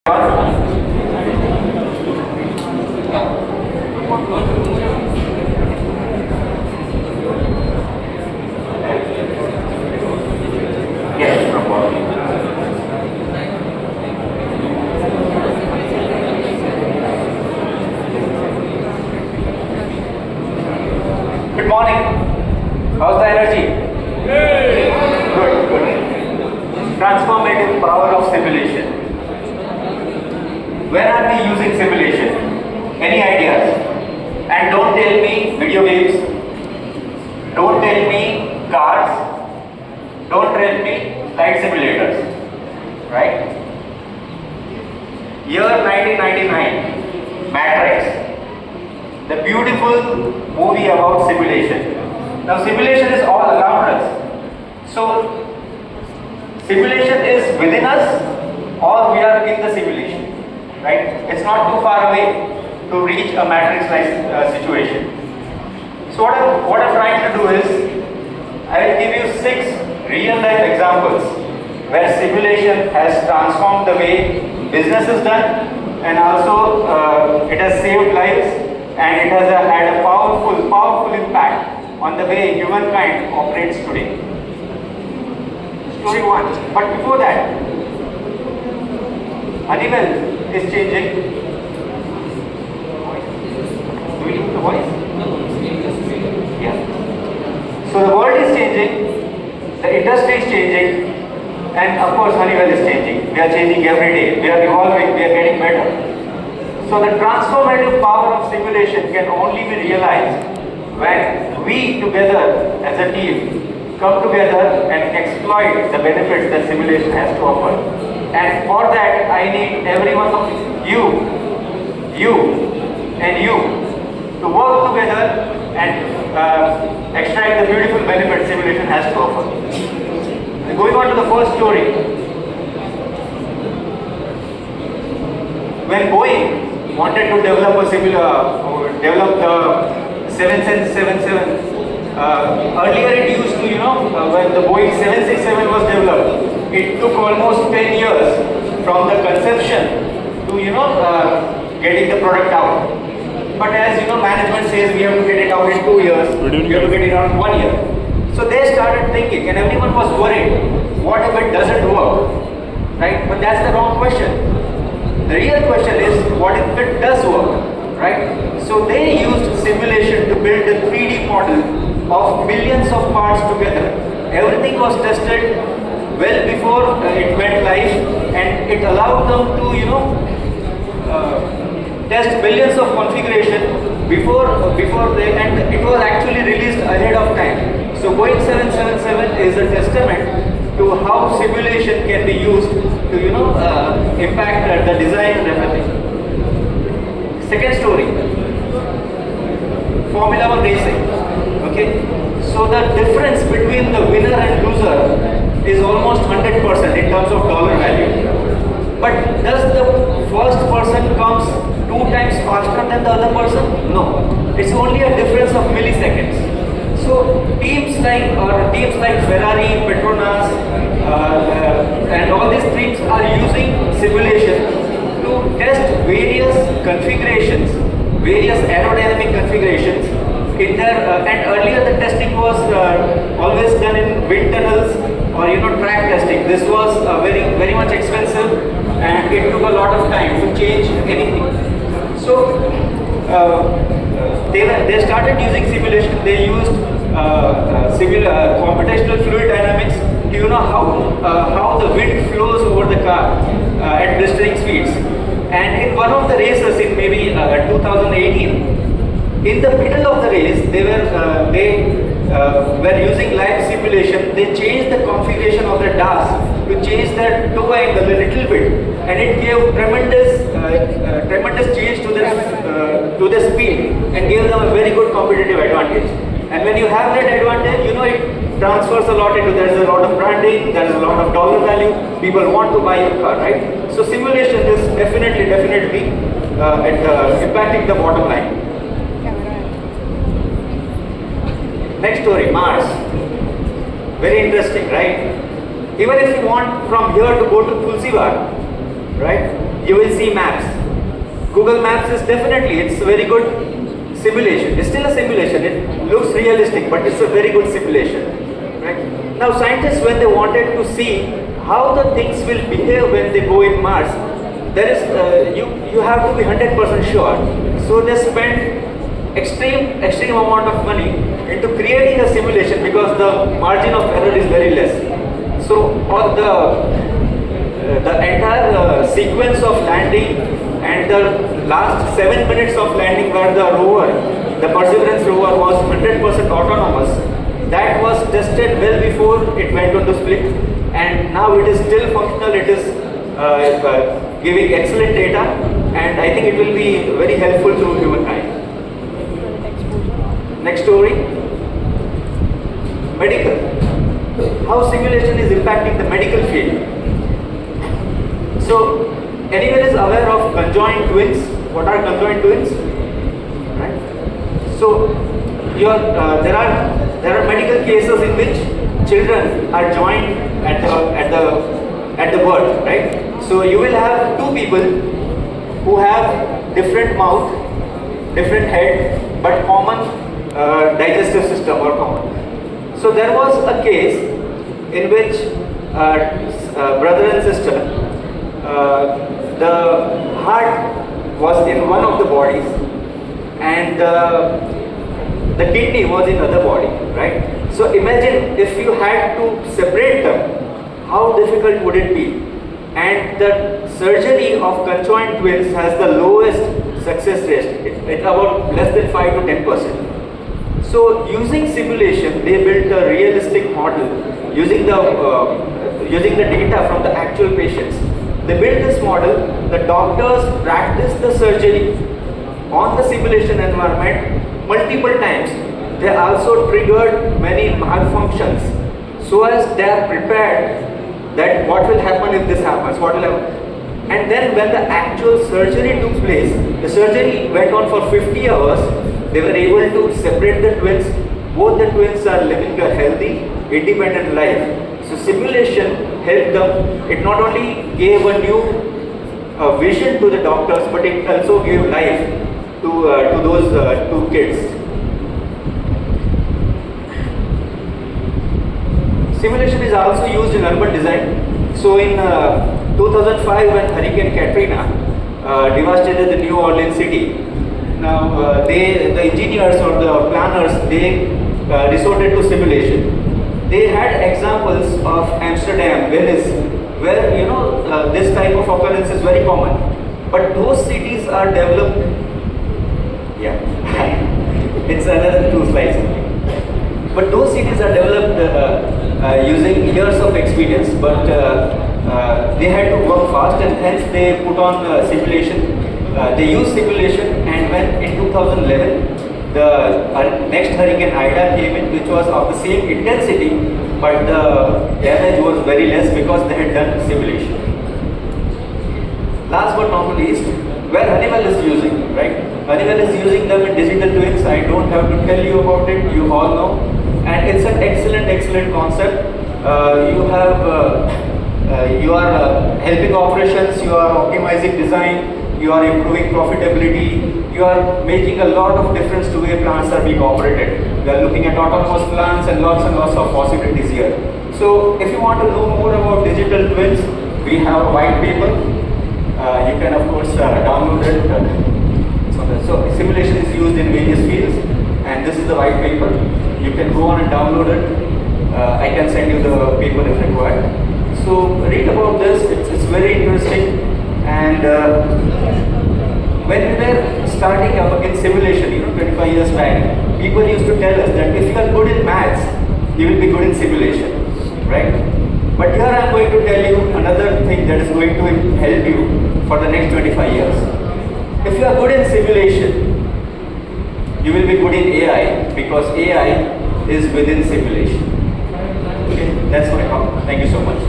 Yes, no problem. Good morning. How's the energy? Good, good. Transformative power of simulation. Where are we using simulation? Any ideas? And don't tell me video games. Don't tell me cars. Don't tell me flight simulators. Right? Year 1999, Matrix. The beautiful movie about simulation. Now simulation is all around us. So simulation is within us or we are in the simulation. Right? It's not too far away to reach a matrix-like situation. So what I'm trying to do is, I will give you 6 real-life examples where simulation has transformed the way business is done, and also it has saved lives, and it has had a powerful impact on the way humankind operates today. Story 1. But before that, Honeywell is changing. Do we need the voice? Yeah. So the world is changing, the industry is changing, and of course Honeywell is changing. We are changing every day. We are evolving. We are getting better. So the transformative power of simulation can only be realized when we together as a team come together and exploit the benefits that simulation has to offer. And for that, I need every one of you, and you to work together and extract the beautiful benefits simulation has to offer. Going on to the first story. When Boeing wanted to develop the 777, earlier it used to, when the Boeing 767 was developed, it took almost 10 years from the conception to, getting the product out. But as management says we have to get it out in 2 years, we have to get it out in 1 year. So they started thinking, and everyone was worried, what if it doesn't work? Right? But that's the wrong question. The real question is, what if it does work? Right? So they used simulation to build a 3D model of millions of parts together. Everything was tested well before it went live, and it allowed them to, test billions of configuration before they, and it was actually released ahead of time. So Boeing 777 is a testament to how simulation can be used to, impact the design and everything. Second story, Formula 1 racing. Okay, so the difference between the winner and loser is almost 100% in terms of dollar value. But does the first person comes 2 times faster than the other person? No, it's only a difference of milliseconds. So teams like Ferrari, Petronas, and all these teams are using simulation to test various configurations, various aerodynamic configurations in their and earlier the testing was always done in wind tunnels or track testing. This was very much expensive, and it took a lot of time to change anything. So they started using simulation. They used computational fluid dynamics to how the wind flows over the car at blistering speeds. And in one of the races in maybe 2018, in the middle of the race, they were using live simulation. They changed the configuration of the DAS to change the toe angle a little bit, and it gave tremendous change to the speed and gave them a very good competitive advantage. And when you have that advantage, it transfers a lot into, there's a lot of branding, there's a lot of dollar value, people want to buy your car, right? So simulation is definitely impacting the bottom line. Next story, Mars. Very interesting, right? Even if you want from here to go to Tulsiwar, right? you will see maps. Google Maps is definitely, it's a very good simulation. It's still a simulation. It looks realistic, but it's a very good simulation. Right? Now scientists, when they wanted to see how the things will behave when they go in Mars, there is you have to be 100% sure. So they spent extreme amount of money into creating a simulation because the margin of error is very less. So on the entire sequence of landing and the last 7 minutes of landing where the Perseverance rover was 100% autonomous, that was tested well before it went on to split, and now it is still functional. It is giving excellent data, and I think it will be very helpful to humankind. Next story. Medical. How simulation is impacting the medical field. So, anyone is aware of conjoined twins? What are conjoined twins? Right. So, there are medical cases in which children are joined at the birth, right? So you will have two people who have different mouth, different head, but common digestive system or common. So there was a case in which brother and sister, the heart was in one of the bodies and the kidney was in other body, right? So imagine if you had to separate them, how difficult would it be? And the surgery of conjoined twins has the lowest success rate. It's about less than 5 to 10%. So using simulation, they built a realistic model using the data from the actual patients. They built this model. The doctors practiced the surgery on the simulation environment multiple times. They also triggered many malfunctions so as they are prepared that what will happen if this happens, what will happen. And then when the actual surgery took place, the surgery went on for 50 hours, they were able to separate the twins. Both the twins are living a healthy, independent life. So simulation helped them. It not only gave a new vision to the doctors, but it also gave life to those two kids. Simulation is also used in urban design. So in 2005, when Hurricane Katrina devastated the New Orleans city, now the engineers or the planners, they resorted to simulation. They had examples of Amsterdam, Venice, where this type of occurrence is very common. But those cities are developed. Yeah, it's another 2 slides. But those cities are developed using years of experience, but they had to work fast, and hence they put on simulation. They used simulation, and when in 2011 the next hurricane Ida came in, which was of the same intensity, but the damage was very less because they had done simulation. Last but not least, where Honeywell is using, right? Honeywell is using them in digital twins. I don't have to tell you about it, you all know. And it's an excellent concept. You are helping operations, you are optimizing design, you are improving profitability, you are making a lot of difference to the way plants are being operated. We are looking at autonomous plants and lots of possibilities here. So if you want to know more about digital twins, we have a white paper. You can of course download it. So simulation is used in various fields, and this is the white paper. You can go on and download it. I can send you the paper if required. So read about this, it's very interesting. And when we were starting up in simulation, 25 years back, people used to tell us that if you are good in maths, you will be good in simulation, right? But here I am going to tell you another thing that is going to help you for the next 25 years. If you are good in simulation, you will be good in AI, because AI is within simulation. Okay, that's my talk. Thank you so much.